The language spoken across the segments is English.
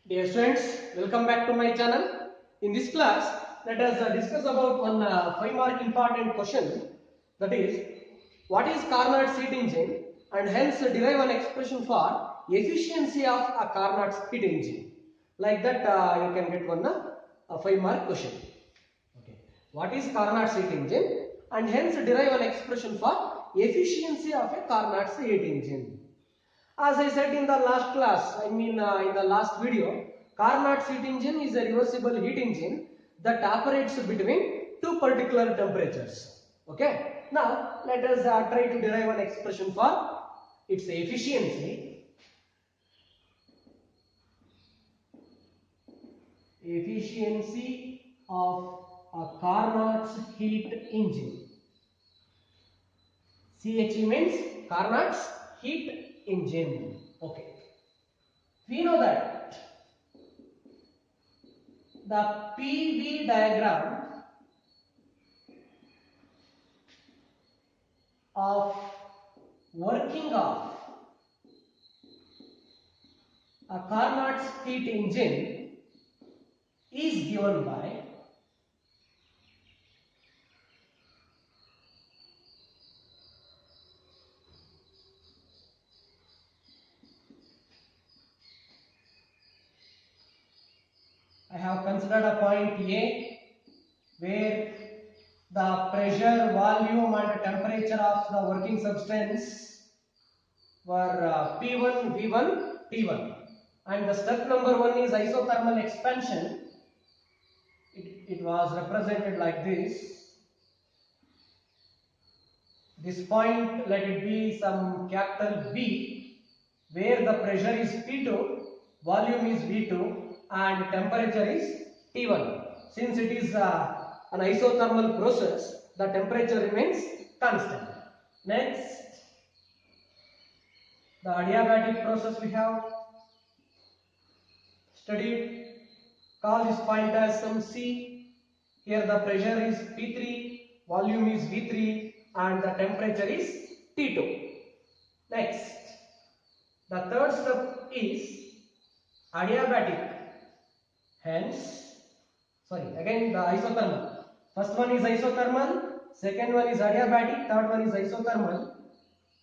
Dear students, welcome back to my channel. In this class, let us discuss about one 5-mark important question, that is, what is Carnot heat engine, and hence derive an expression for efficiency of a Carnot heat engine. Like that, you can get one 5-mark question. Okay. What is Carnot heat engine, and hence derive an expression for efficiency of a Carnot heat engine. As I said in the last class, in the last video, Carnot heat engine is a reversible heat engine that operates between two particular temperatures. Okay. Now let us try to derive an expression for its efficiency. Efficiency of a Carnot heat engine. CHE means Carnot's heat engine. Okay. We know that the PV diagram of working of a Carnot's heat engine is given by I have considered a point A where the pressure, volume and temperature of the working substance were P1, V1, T1, and the step number 1 is isothermal expansion. It was represented like this. This point, let it be some capital B, where the pressure is P2, volume is V2 and temperature is T1. Since it is an isothermal process, the temperature remains constant. Next, the adiabatic process we have studied. Call this point as some C. Here the pressure is P3, volume is V3 and the temperature is T2. Next, the third step is adiabatic. Hence, again the isothermal. First one is isothermal, second one is adiabatic, third one is isothermal.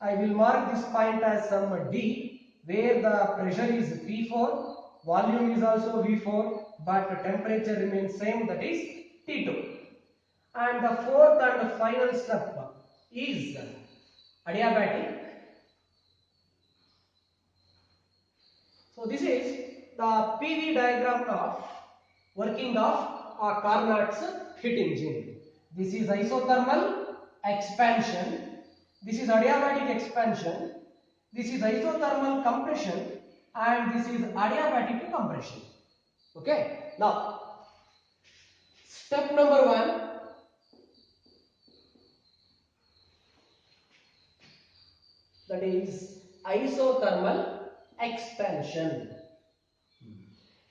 I will mark this point as some D, where the pressure is P4, volume is also V4, but temperature remains same, that is T2. And the fourth and final step is adiabatic. So this is the PV diagram of working of a Carnot's heat engine. This is isothermal expansion. This is adiabatic expansion. This is isothermal compression, and this is adiabatic compression. Okay. Now, step number 1. That is isothermal expansion.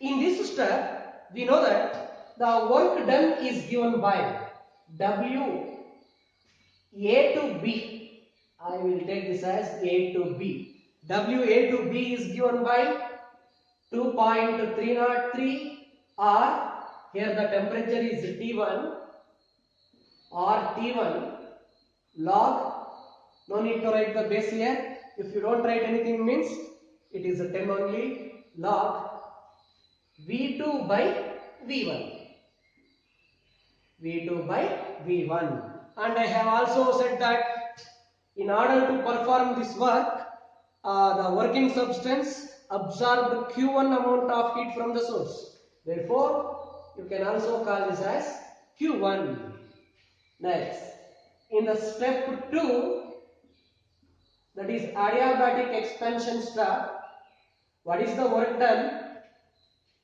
In this step, we know that the work done is given by W A to B. I will take this as A to B. W A to B is given by 2.303 or here the temperature is T1 or T1 log. No need to write the base here. If you don't write anything means it is a 10 only, log V2 by V1. V2 by V1. And I have also said that in order to perform this work, the working substance absorbed Q1 amount of heat from the source. Therefore, you can also call this as Q1. Next, in the step 2, that is adiabatic expansion step, what is the work done?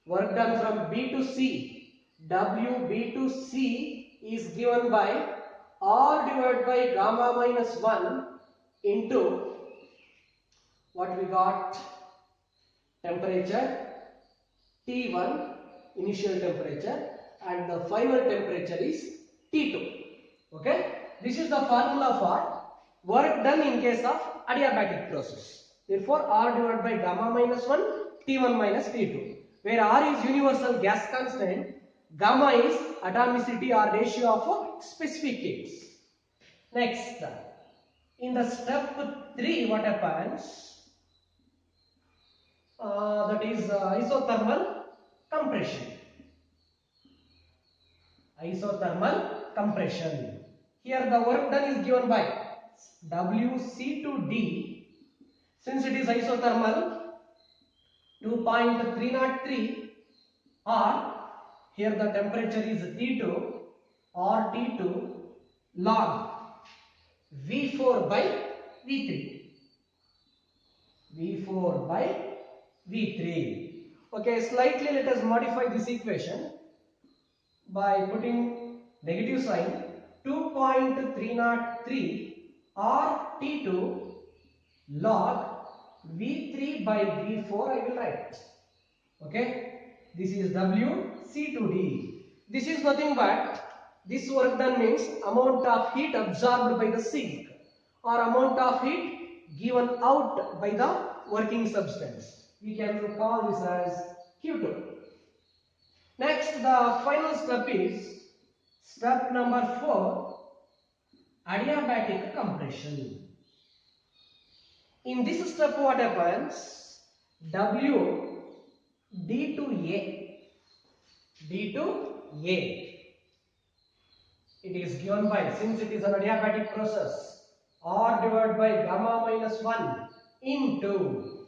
Work done from B to C. W B to C is given by R divided by gamma minus 1 into what we got, temperature T1, initial temperature, and the final temperature is T2. Okay, this is the formula for work done in case of adiabatic process. Therefore, R divided by gamma minus 1, T1 minus T2. where R is universal gas constant, gamma is atomicity or ratio of specific case. Next, in the step 3, what happens? That is isothermal compression. Isothermal compression. Here the work done is given by WC to D. Since it is isothermal, 2.303, or here the temperature is T2 or T2 log V4 by V3. V4 by V3. Okay, slightly let us modify this equation by putting negative sign. 2.303 or T2 log V3 by V4 I will write. Okay, this is WC to D. This is nothing but this work done means amount of heat absorbed by the sink or amount of heat given out by the working substance. We can call this as Q2. Next, the final step is step number 4, adiabatic compression. In this step, what happens? W D to A. D to A. It is given by, since it is an adiabatic process, R divided by gamma minus 1 into,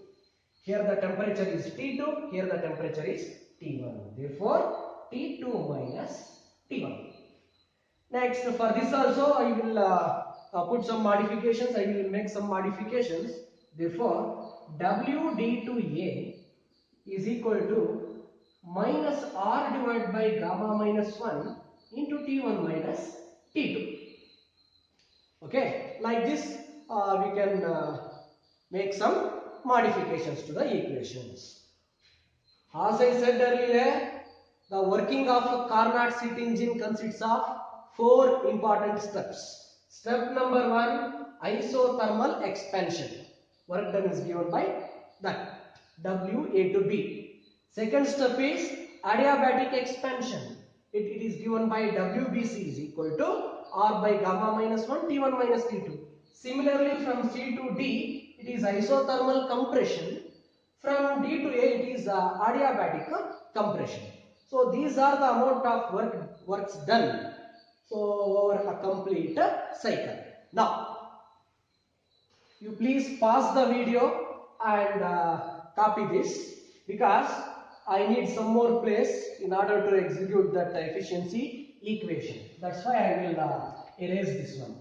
here the temperature is T2, here the temperature is T1. Therefore, T2 minus T1. Next, for this also I will put some modifications. I will make some modifications. Therefore, WD to A is equal to minus R divided by gamma minus 1 into T1 minus T2. Okay, like this we can make some modifications to the equations. As I said earlier, the working of a Carnot seat engine consists of 4 important steps. Step number 1, isothermal expansion. Work done is given by that WA to B. Second step is adiabatic expansion. It is given by WBC is equal to R by gamma minus 1 T1 minus T2. Similarly, from C to D, it is isothermal compression. From D to A, it is adiabatic compression. So these are the amount of works done. So over a complete cycle. Now, you please pause the video and copy this, because I need some more place in order to execute that efficiency equation. That's why I will erase this one.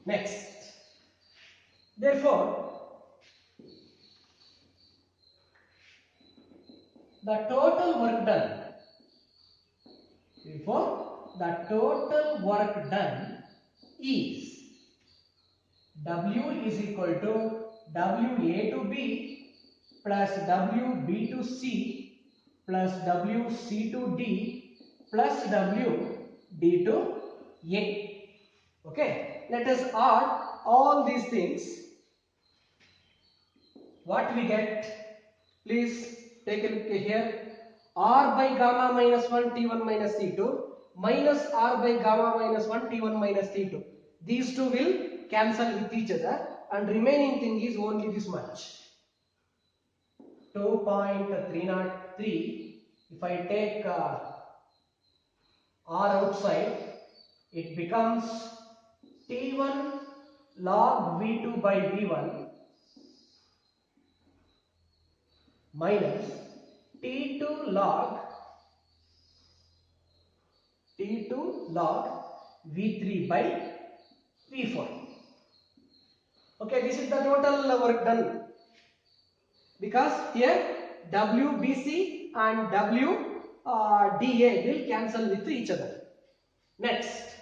Next. Therefore, the total work done. Therefore, the total work done is W is equal to WA to B plus WB to C plus WC to D plus WD to A. Okay, let us add all these things. What we get? Please take a look here. R by gamma minus 1 T1 minus T2 minus R by gamma minus 1 T1 minus T2. These two will cancel with each other, and remaining thing is only this much. 2.303. If I take R outside, it becomes T1 log V2 by V1 minus T2 log V3 by V4. Okay, this is the total work done, because here WBC and WDA will cancel with each other. Next,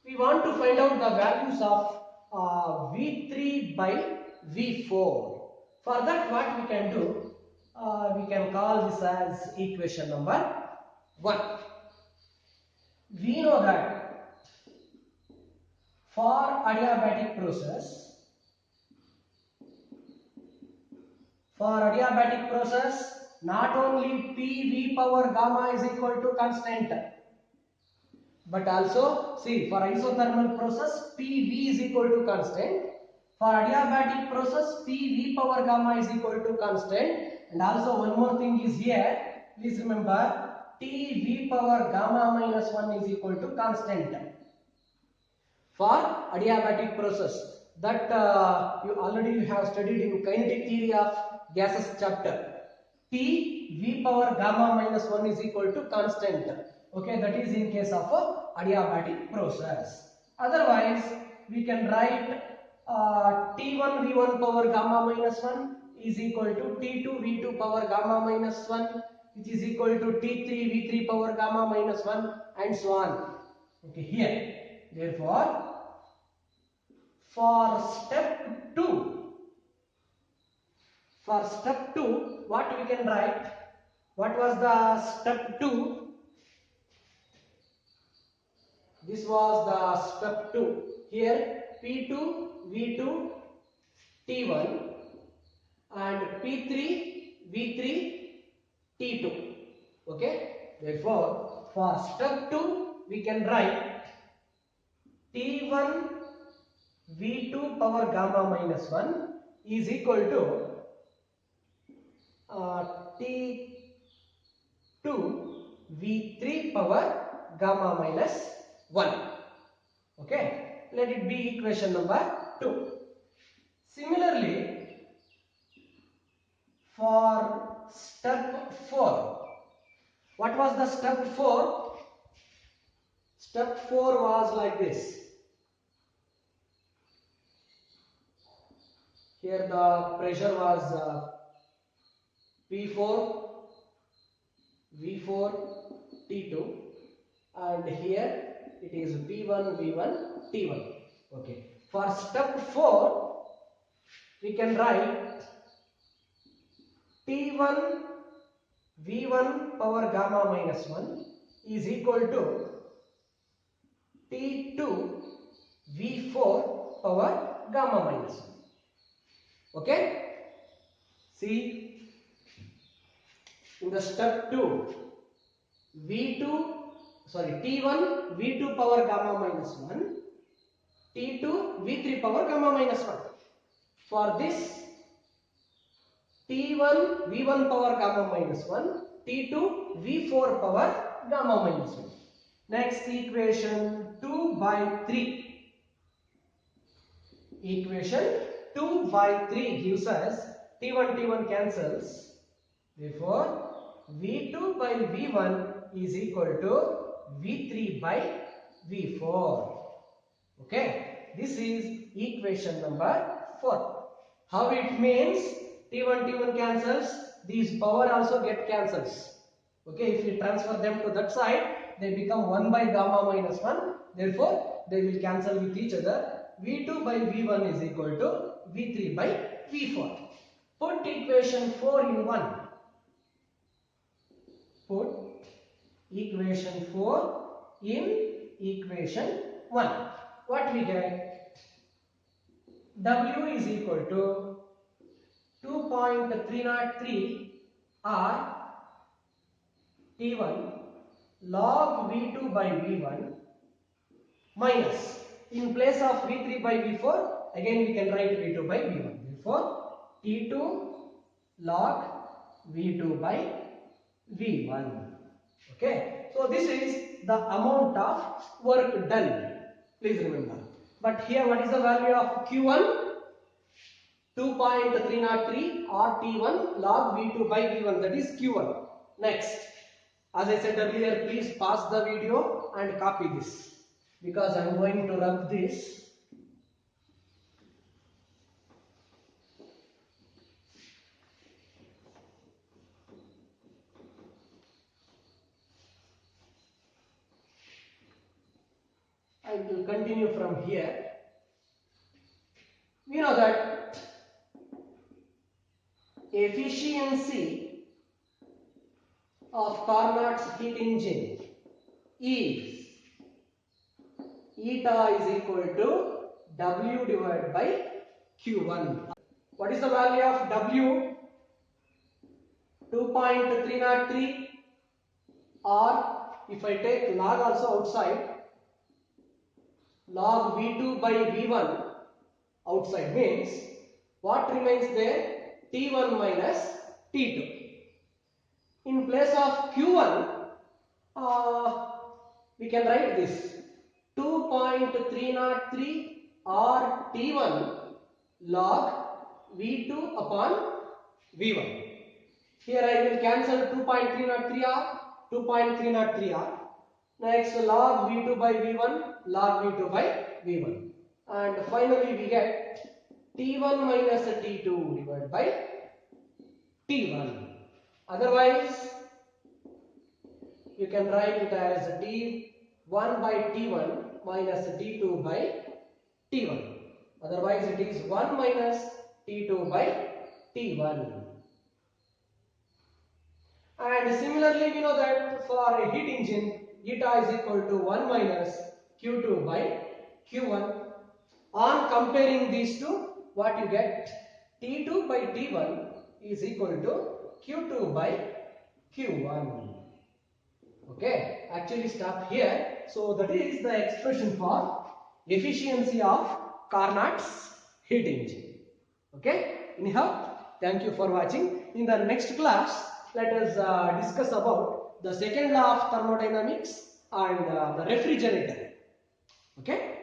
we want to find out the values of V3 by V4. For that, what we can do? We can call this as equation number 1. We know that for adiabatic process, For adiabatic process, not only PV power gamma is equal to constant, but also see for isothermal process PV is equal to constant. For adiabatic process PV power gamma is equal to constant, and also one more thing is here. Please remember TV power gamma minus 1 is equal to constant for adiabatic process. That you already have studied in kinetic theory of gases chapter. T V power gamma minus 1 is equal to constant. Okay, that is in case of adiabatic process. Otherwise, we can write T1 V1 power gamma minus 1 is equal to T2 V2 power gamma minus 1, which is equal to T3 V3 power gamma minus 1, and so on. Okay, here. Therefore, for step 2, what we can write? What was the step 2? This was the step 2. Here P2 V2 T1 and P3 V3 T2. Okay. Therefore, for step 2 we can write T1 V2 power gamma minus 1 is equal to T2 V3 power gamma minus 1. Okay, let it be equation number 2. Similarly, for step 4, what was the step 4? Step 4 was like this. Here the pressure was P4 V4 T2, and here it is P1 V1 T1. Okay. For step 4, we can write T1 V1 power gamma minus 1 is equal to T2 V4 power gamma minus 1. Okay. See, in the step 2, T1 V2 power gamma minus 1, T2 V3 power gamma minus 1. For this, T1 V1 power gamma minus 1, T2 V4 power gamma minus 1. Next, equation 2 by 3. Equation 2 by 3 gives us T1 cancels. Therefore, V2 by V1 is equal to V3 by V4. Okay, this is equation number 4. How it means? T1 cancels, these power also get cancels. Okay, if we transfer them to that side, they become 1 by gamma minus 1. Therefore, they will cancel with each other. V2 by V1 is equal to V3 by V4. Put equation 4 in 1. Put equation 4 in equation 1. What we get? W is equal to 2.303 R T1 log V2 by V1 minus, in place of V3 by V4, again we can write V2 by V1. Therefore, T2 log V2 by V1. Okay, so this is the amount of work done. Please remember. But here, what is the value of Q1? 2.303 or T1 log V2 by V1, that is Q1. Next, as I said earlier, please pause the video and copy this, because I am going to rub this. I will continue from here. We know that efficiency of Carnot's heat engine is eta is equal to W divided by Q1. What is the value of W? 2.303, or if I take log also outside, log V2 by V1 outside means what remains there? T1 minus T2. In place of Q1, we can write this 2.303 or T1 log V2 upon V1. Here I will cancel 2.303R, 2.303R. Next log V2 by V1, log V2 by V1. And finally we get T1 minus T2 divided by T1. Otherwise, you can write it as T1 by T1 minus T2 by T1. Otherwise, it is 1 minus T2 by T1. And similarly, we know that for a heat engine, eta is equal to 1 minus Q2 by Q1. On comparing these two, what you get? T2 by T1 is equal to Q2 by Q1. Okay, actually stop here. So that is the expression for efficiency of Carnot's heat engine. Okay, anyhow, thank you for watching. In the next class, let us discuss about the second law of thermodynamics and the refrigerator. Okay.